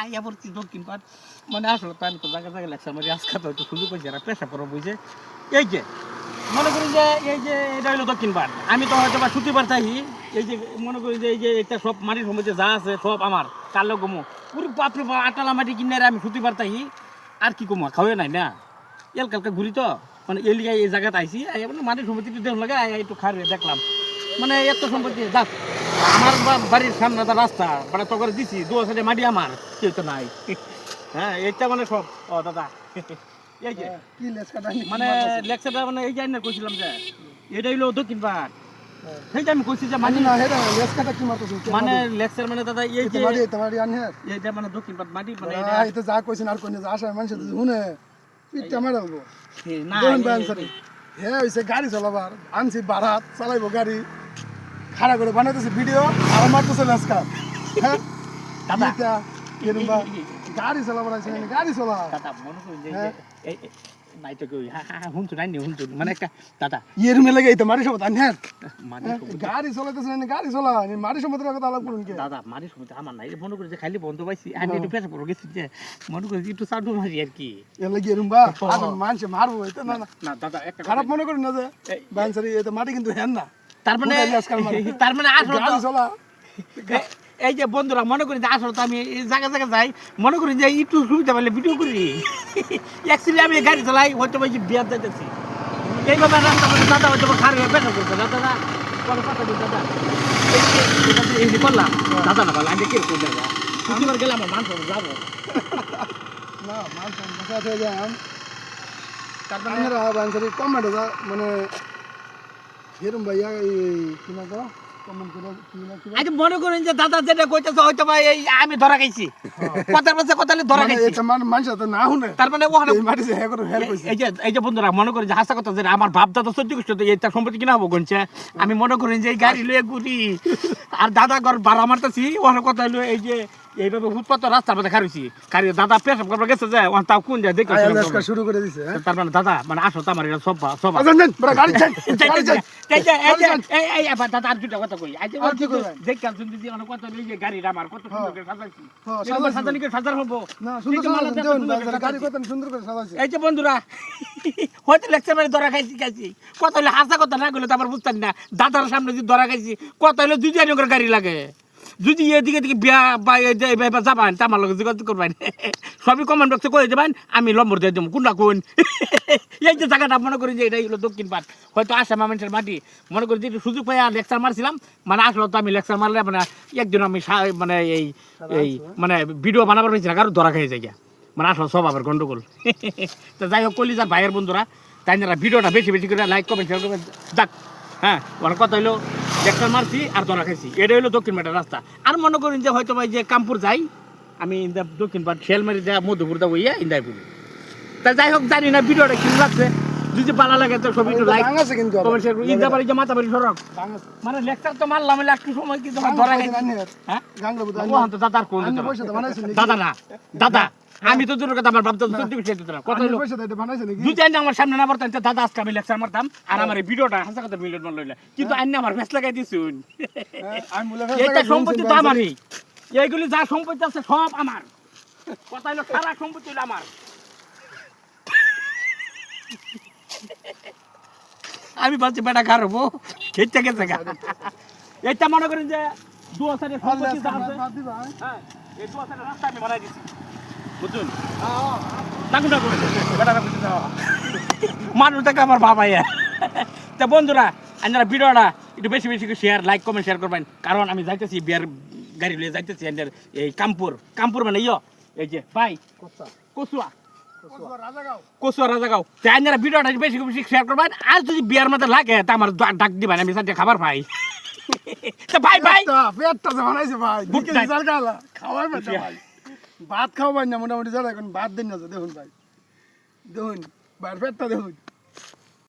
আইয়া পড়ছি দক্ষিণ পাট মানে আসলে তো আমি তো জায়গা জায়গা লেকচার মারি আজকে তো একটু সুযোগ হয়েছে পেশা পড়া বুঝে এই যে মনে করি যে এই যে এটা হলো দক্ষিণ পাট আমি তো হয়তো বা ছুটিবার চাই এই যে মনে করি যে এই যে এটা সব মাটির সম্বন্ধে যা আছে সব আমার কালো গমো পুরো বাপরে আটালা মাটি কিনে আমি ছুটিবার চাই আর কি কমো খাওয়া নাই না এল কালকে ঘুরি তো মানে এলিগায় এই জায়গাতে আইসি মাটির সম্পত্তি দেখুন লাগে একটু খারে দেখলাম মানে এত সম্পত্তি যাক আমার বাড়ির সামনে তো রাস্তা মানে তো করে দিছি দু সাইডে মাটি আমার কেউ তো নাই হ্যাঁ এইটা মানে সব ও দাদা এই যে কি লেসকাটা মানে লেকচারটা মানে এই যে না কইছিলাম যে এটা হইলো দক্ষিণ পাট সেই যে আমি কইছি যে মানি মাটি না হেডা লেসকাটা কি মারতেছ মানে লেকচার মানে দাদা এই যে মাটি তোমার আনহে এইটা মানে দক্ষিণ পাট মাটি মানে এটা যা কইছেন আর কোন আশা মানুষ শুনে পিটটা মারাবো না দেখুন বানসারি হ্যাঁ হইছে গাড়ি চালাবার আনছি বারাত চালাইবো গাড়ি খাড়া করে বানাইতেছে ভিডিও আর মারতেছে লেসকা হ্যাঁ দাদা এটা এরকম গাড়ি চালাবার আছে গাড়ি চালা দাদা মনে করি যে এই নাই তো কই হ্যাঁ হুনতো নাই নি হুনতো মানে একটা দাদা ইয়ের মেলে এই তো মারি সব আনহে মানে গাড়ি চালাইতেছে না গাড়ি চালা মারি সমুদ্রের কথা আলাপ করুন কে দাদা মারি সময় আমার নাই মনে করি যে খালি বন্ধ পাইছি আমি একটু পেশা পড়ে গেছি যে মনে করি একটু চাটু মারি আর কি এর লাগি এরকম বা মানুষ মারবো এটা না না না দাদা একটা খারাপ মনে করেন না যে বানসারি এটা মাটি কিন্তু হেন না তার মানে তার মানে আসলে গাড়ি চালা এই যে বন্ধুরা মনে করি যে আসলে তো আমি জায়গা জায়গা যাই মনে করি যে একটু সুবিধা পাইলে ভিডিও করি অ্যাকচুয়ালি আমি গাড়ি চালাই হয়তো বা বিয়ার যাইতেছি এইভাবে রাস্তা মানে দাদা হয়তো খারাপ পেশা করছে না দাদা পরে কথা দিই দাদা এই যে করলাম দাদা না বলে আমি কে করবো দাদা প্রতিবার গেলে আমার মান যাবো না মানুষ বসা থেকে যান তারপরে আমরা বানসারি কমেন্ট মানে এরম ভাইয়া এই কি না গো কমেন্ট করে কি না কি আচ্ছা মনে করেন যে দাদা যেটা কইতেছে হয়তো ভাই এই আমি ধরা খাইছি কথার পাশে কথা ধরা খাইছি এটা মানুষ তো না শুনে তার মানে ওখানে এই মাটি যে হ্যাঁ করে হেল্প কইছে এই যে বন্ধুরা মনে করেন যে হাসা কথা যে আমার বাপ দাদা সহ্য করছে তো এটা সম্পত্তি কিনা হবো গনছে আমি মনে করেন যে এই গাড়ি লয়ে ঘুরি আর দাদা ঘর ভাড়া মারতেছি ওখানে কথা হলো এই যে এইভাবে ফুটপাত রাস্তার মধ্যে খারিছি খারি দাদা পেশাব করবার গেছে যে ওখানে তাও কোন যায় দেখে আইএলএসকা শুরু করে দিছে তার মানে দাদা মানে আসো তো আমার এটা সব সব আজান দেন বড় গাড়ি চাই গাড়ি চাই এই দাদা আর দুটা কথা কই আজ আর কি কইবেন? দেখি আর শুনতে অনেক কথা এই যে গাড়ির আমার কত সুন্দর করে সাজাইছি সাজাইছি। সাজানি করে সাজার হবো না সুন্দর সুন্দর দেন বানসারি গাড়ি কত সুন্দর করে সাজাইছে এই যে বন্ধুরা হয়তো লেকচার মানে ধরা খাইছি কথা হলে হাসা কথা না গেলে তো আমার বুঝতাম না দাদার সামনে যদি ধরা খাইছি কথা হলে দুই করে গাড়ি লাগে যদি এদিকে দিকে বিয়া বা যাবেন তা আমার লগে যোগাযোগ করবেন সবই কমেন্ট বক্সে করে দেবেন আমি নম্বর দিয়ে দেবো কোনটা কোন এই যে জায়গাটা মনে করি যে এটাই হলো দক্ষিণ পাট হয়তো আসামা মানুষের মাটি মনে করি যে একটু সুযোগ পাই লেকচার মারছিলাম মানে আসলে তো আমি লেকচার মারলে মানে একদিন আমি মানে এই মানে ভিডিও বানাবার পেয়েছিলাম কারো ধরা খেয়ে যাই মানে আসলে সব আবার গন্ডগোল তো যাই হোক কলিজার ভাইয়ের বন্ধুরা তাই না ভিডিওটা বেশি বেশি করে লাইক কমেন্ট শেয়ার করবেন যাক হ্যাঁ অনেক কথা হইলো লেকচার মারছি আর ধরা খাইছি এটা হলো দক্ষিণ পাটের রাস্তা আর মনে করেন যে হয়তো ভাই যে কামপুর যাই আমি দক্ষিণ পাট খেলমারি যা মধুপুর দা হইয়া ইন্দাইপুর তা যাই হোক জানি না ভিডিওটা কিনে লাগছে যদি ভালো লাগে তো সব একটু লাইক আছে কিন্তু কমেন্ট শেয়ার ইন্দাবাড়ি যে মাথাবাড়ি সড়ক মানে লেকচার তো মারলাম একটু সময় কিন্তু ধরা খাইছি হ্যাঁ গাঙ্গা বুদা ওখান তো দাদার কোন পয়সা তো বানাইছেন দাদা না দাদা আমি তো দূরের কথা আমার বাপ দাদা সত্যি বিষয় দিত না কথা হলো পয়সা তো এটা বানাইছেন নাকি দুই চার আমার সামনে না পড়তেন দাদা আজকে আমি লেকচার মারতাম আর আমার এই ভিডিওটা হাসা কথা মিলিয়ন মান লইলে কিন্তু আইনে আমার ফেস লাগাই দিছুন আমি বলে এইটা সম্পত্তি তো আমারই এইগুলি যা সম্পত্তি আছে সব আমার কথা হলো সারা সম্পত্তি হলো আমার আমি বলছি বেটা খারাপ খেতে গেছে গা এইটা মনে করেন যে দু হাজারের সম্পত্তি যা আছে হ্যাঁ এই দু হাজারের রাস্তা আমি বানাই দিছি বুঝুন মানুষ থেকে আমার বাবা তা বন্ধুরা আপনারা ভিডিওটা একটু বেশি বেশি শেয়ার লাইক কমেন্ট শেয়ার করবেন কারণ আমি যাইতেছি বিয়ার গাড়ি লিয়ে যাইতেছি এই কামপুর মানে এই যে ভাই কচুয়া রাজাগাঁও তাই আপনারা ভিডিওটা বেশি বেশি শেয়ার করবেন আর যদি বিয়ার মধ্যে লাগে তা আমার ডাক দিবেন আমি সাথে খাবার পাই ভাই পেটটা যে বানাইছে ভাই দিকে রিজাল্ট গালা খাওয়াই বেটা ভাই ভাত খাওয়াই না মোটামুটি যারা এখন ভাত দেন না দেখুন ভাই দেখুন ভাই পেটটা দেখুন